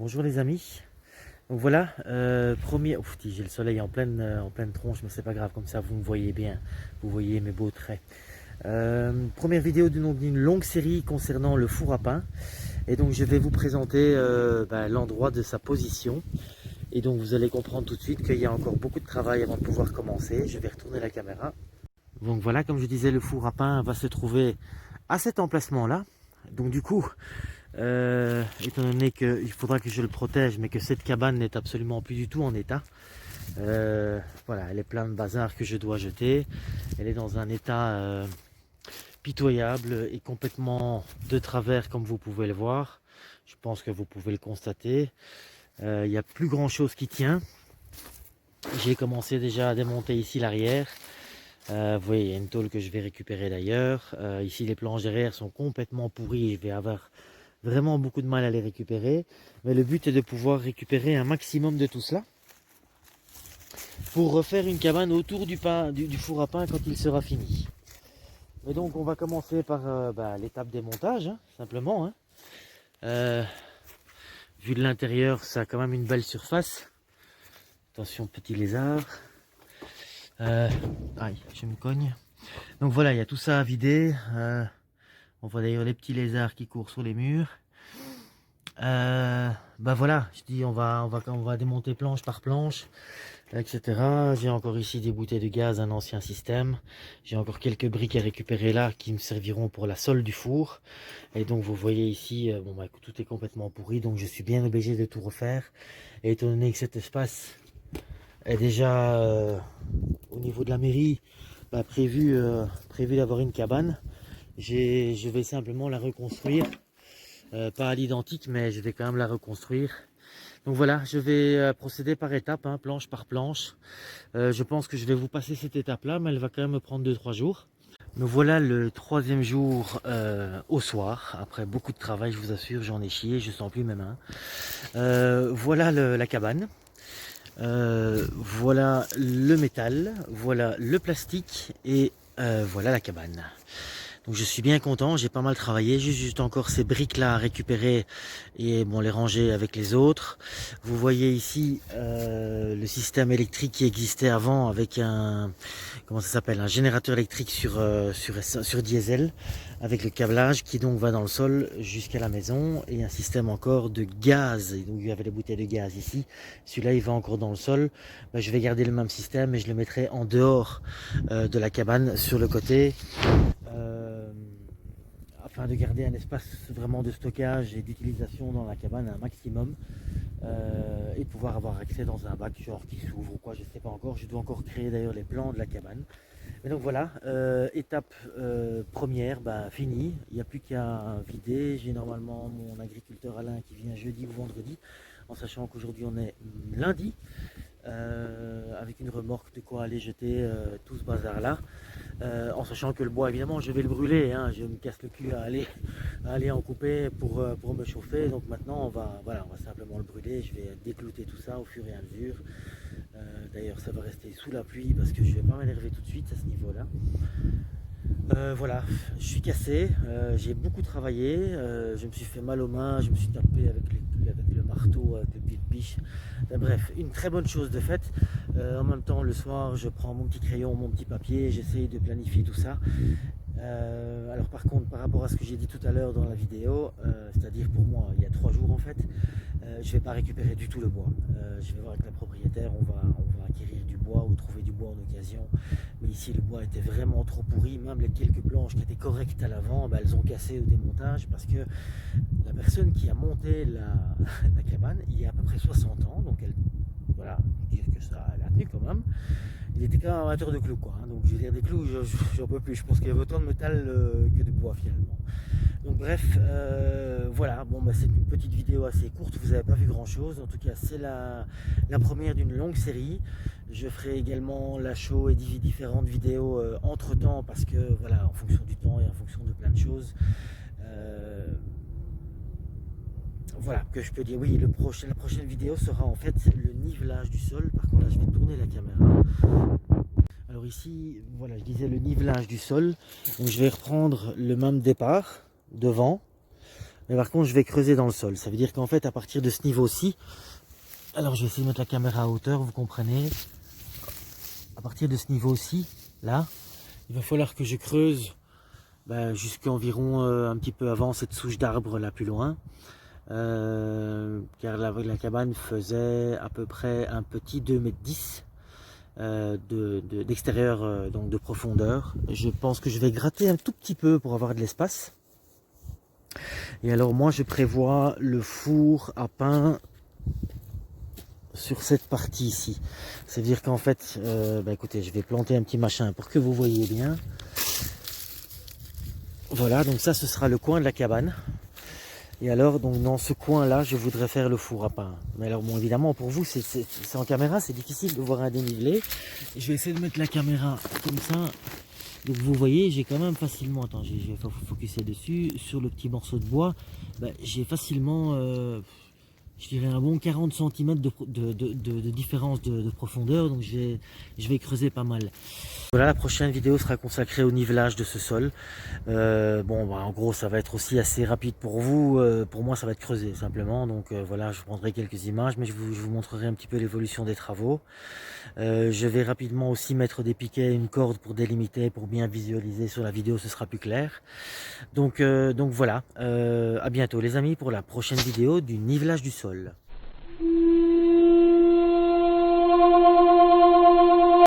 Bonjour les amis. Donc voilà, premier. Ouf, j'ai le soleil en pleine tronche, mais c'est pas grave, comme ça vous me voyez bien. Vous voyez mes beaux traits. Première vidéo d'une longue série concernant le four à pain. Et donc je vais vous présenter l'endroit de sa position. Et donc vous allez comprendre tout de suite qu'il y a encore beaucoup de travail avant de pouvoir commencer. Je vais retourner la caméra. Donc voilà, comme je disais, le four à pain va se trouver à cet emplacement-là. Donc du coup, étant donné qu'il faudra que je le protège, mais que cette cabane n'est absolument plus du tout en état, voilà, elle est pleine de bazar que je dois jeter. Elle est dans un état pitoyable et complètement de travers, comme vous pouvez le voir. Je pense que vous pouvez le constater. Il n'y a plus grand chose qui tient. J'ai commencé déjà à démonter ici l'arrière. Vous voyez, il y a une tôle que je vais récupérer d'ailleurs. Ici, les planches derrière sont complètement pourries. Je vais avoir vraiment beaucoup de mal à les récupérer. Mais le but est de pouvoir récupérer un maximum de tout cela pour refaire une cabane autour du four à pain quand il sera fini. Et donc, on va commencer par l'étape des montages, hein, simplement. Hein. Vu de l'intérieur, ça a quand même une belle surface. Attention, petit lézard. Aïe, je me cogne. Donc voilà, il y a tout ça à vider. On voit d'ailleurs les petits lézards qui courent sur les murs. Voilà, je dis on va démonter planche par planche, etc. J'ai encore ici des bouteilles de gaz, un ancien système. J'ai encore quelques briques à récupérer là qui me serviront pour la sole du four. Et donc vous voyez ici, tout est complètement pourri, donc je suis bien obligé de tout refaire. Et étant donné que cet espace est déjà au niveau de la mairie prévu d'avoir une cabane, je vais simplement la reconstruire, pas à l'identique, mais je vais quand même la reconstruire. Donc voilà, je vais procéder par étapes, hein, planche par planche. Je pense que je vais vous passer cette étape là, mais elle va quand même me prendre 2-3 jours. Donc voilà le troisième jour au soir, après beaucoup de travail, je vous assure, j'en ai chié, je sens plus mes mains. Voilà la cabane. Voilà le métal, voilà le plastique et voilà la cabane. Donc je suis bien content, j'ai pas mal travaillé, j'ai juste encore ces briques là à récupérer et les ranger avec les autres. Vous voyez ici le système électrique qui existait avant avec un générateur électrique sur diesel avec le câblage qui donc va dans le sol jusqu'à la maison et un système encore de gaz. Et donc il y avait les bouteilles de gaz ici, celui-là il va encore dans le sol. Je vais garder le même système et je le mettrai en dehors de la cabane sur le côté. Afin de garder un espace vraiment de stockage et d'utilisation dans la cabane un maximum et pouvoir avoir accès dans un bac genre qui s'ouvre ou quoi, je ne sais pas encore. Je dois encore créer d'ailleurs les plans de la cabane. Mais donc voilà, étape première finie, il n'y a plus qu'à vider. J'ai normalement mon agriculteur Alain qui vient jeudi ou vendredi, en sachant qu'aujourd'hui on est lundi, avec une remorque de quoi aller jeter tout ce bazar là. En sachant que le bois, évidemment, je vais le brûler, hein, je me casse le cul à aller en couper pour me chauffer. Donc maintenant, on va simplement le brûler. Je vais déclouter tout ça au fur et à mesure. D'ailleurs, ça va rester sous la pluie parce que je vais pas m'énerver tout de suite à ce niveau-là. Voilà, je suis cassé, j'ai beaucoup travaillé, je me suis fait mal aux mains, je me suis tapé avec le marteau, avec le pied de biche. Bref, une très bonne chose de fait. En même temps, le soir, je prends mon petit crayon, mon petit papier, j'essaye de planifier tout ça. Alors par contre, par rapport à ce que j'ai dit tout à l'heure dans la vidéo, c'est-à-dire pour moi, il y a 3 jours en fait, je ne vais pas récupérer du tout le bois. Je vais voir avec la propriétaire, on va acquérir du bois ou trouver du bois en occasion. Mais ici, le bois était vraiment trop pourri. Même les quelques planches qui étaient correctes à l'avant, elles ont cassé au démontage parce que la personne qui a monté la cabane, il y a à peu près 60 ans. Donc voilà, dire que ça, elle a tenu quand même. Il était quand même amateur de clous, quoi. Hein. Donc je veux dire, des clous, j'en peux plus. Je pense qu'il y avait autant de métal que de bois finalement. Donc bref, voilà, c'est une petite vidéo assez courte, vous n'avez pas vu grand chose, en tout cas c'est la première d'une longue série. Je ferai également la show et différentes vidéos entre temps parce que voilà, en fonction du temps et en fonction de plein de choses. Voilà, que je peux dire, oui, la prochaine vidéo sera en fait le nivelage du sol. Par contre là je vais tourner la caméra. Alors ici, voilà, je disais le nivelage du sol, donc je vais reprendre le même départ devant. Mais par contre, je vais creuser dans le sol. Ça veut dire qu'en fait, à partir de ce niveau-ci, alors je vais essayer de mettre la caméra à hauteur, vous comprenez. À partir de ce niveau-ci, là, il va falloir que je creuse jusqu'environ un petit peu avant cette souche d'arbre là plus loin. Car la cabane faisait à peu près un petit 2,10 m d'extérieur, donc de profondeur. Je pense que je vais gratter un tout petit peu pour avoir de l'espace. Et alors moi je prévois le four à pain sur cette partie ici. C'est-à-dire qu'en fait, écoutez, je vais planter un petit machin pour que vous voyez bien. Voilà, donc ça ce sera le coin de la cabane. Et alors, donc dans ce coin-là, je voudrais faire le four à pain. Mais alors, bon, évidemment, pour vous, c'est en caméra, c'est difficile de voir un dénivelé. Je vais essayer de mettre la caméra comme ça. Donc vous voyez, j'ai quand même facilement, attends, je vais focuser dessus, sur le petit morceau de bois, j'ai facilement, je dirais un bon 40 cm de différence de profondeur, donc je vais creuser pas mal. Voilà, la prochaine vidéo sera consacrée au nivelage de ce sol. En gros, ça va être aussi assez rapide pour vous. Pour moi, ça va être creusé simplement. Donc voilà, je prendrai quelques images, mais je vous montrerai un petit peu l'évolution des travaux. Je vais rapidement aussi mettre des piquets, une corde pour délimiter, pour bien visualiser sur la vidéo, ce sera plus clair. Donc voilà, à bientôt les amis pour la prochaine vidéo du nivelage du sol.